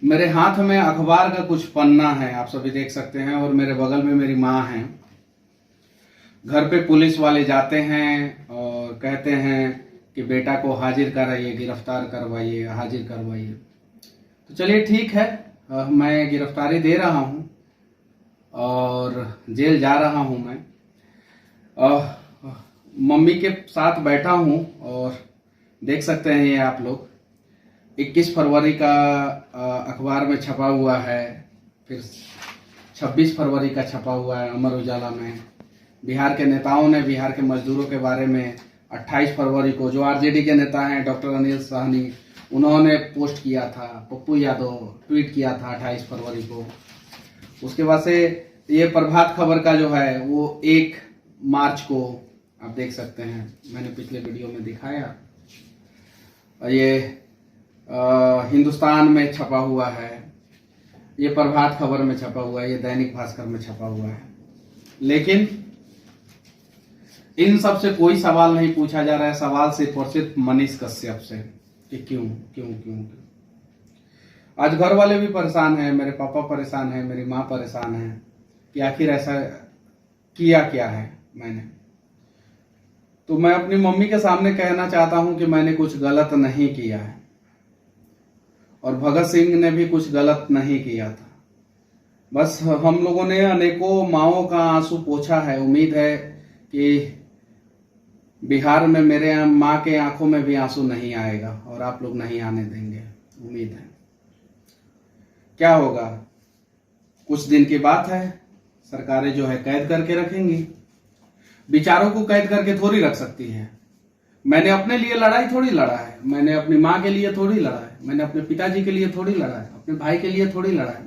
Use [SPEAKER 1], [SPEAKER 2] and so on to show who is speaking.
[SPEAKER 1] मेरे हाथ में अखबार का कुछ पन्ना है, आप सभी देख सकते हैं, और मेरे बगल में मेरी माँ है। घर पे पुलिस वाले जाते हैं और कहते हैं कि बेटा को हाजिर कराइए, गिरफ्तार करवाइए, हाजिर करवाइए। तो चलिए ठीक है, मैं गिरफ्तारी दे रहा हूँ और जेल जा रहा हूँ मैं। मम्मी के साथ बैठा हूँ और देख सकते हैं ये आप लोग 21 फरवरी का अखबार में छपा हुआ है, फिर 26 फरवरी का छपा हुआ है अमर उजाला में। बिहार के नेताओं ने बिहार के मजदूरों के बारे में 28 फरवरी को, जो आरजेडी के नेता हैं डॉक्टर अनिल साहनी, उन्होंने पोस्ट किया था। पप्पू यादव ट्वीट किया था 28 फरवरी को। उसके बाद से ये प्रभात खबर का जो है वो 1 मार्च को आप देख सकते हैं, मैंने पिछले वीडियो में दिखाया। ये हिंदुस्तान में छपा हुआ है, ये प्रभात खबर में छपा हुआ है, ये दैनिक भास्कर में छपा हुआ है। लेकिन इन सब से कोई सवाल नहीं पूछा जा रहा है। सवाल सिर्फ और सिर्फ मनीष कश्यप से कि क्यों क्यों क्यों क्यों। आज घर वाले भी परेशान हैं, मेरे पापा परेशान हैं, मेरी माँ परेशान है कि आखिर ऐसा किया क्या है मैंने। तो मैं अपनी मम्मी के सामने कहना चाहता हूं कि मैंने कुछ गलत नहीं किया है और भगत सिंह ने भी कुछ गलत नहीं किया था। बस हम लोगों ने अनेकों माओं का आंसू पोंछा है। उम्मीद है कि बिहार में मेरे माँ के आंखों में भी आंसू नहीं आएगा और आप लोग नहीं आने देंगे, उम्मीद है। क्या होगा, कुछ दिन की बात है, सरकारें जो है कैद करके रखेंगी। विचारों को कैद करके थोड़ी रख सकती है। मैंने अपने लिए लड़ाई थोड़ी लड़ा है, मैंने अपनी माँ के लिए थोड़ी लड़ा है, मैंने अपने पिताजी के लिए थोड़ी लड़ा है, अपने भाई के लिए थोड़ी लड़ा है।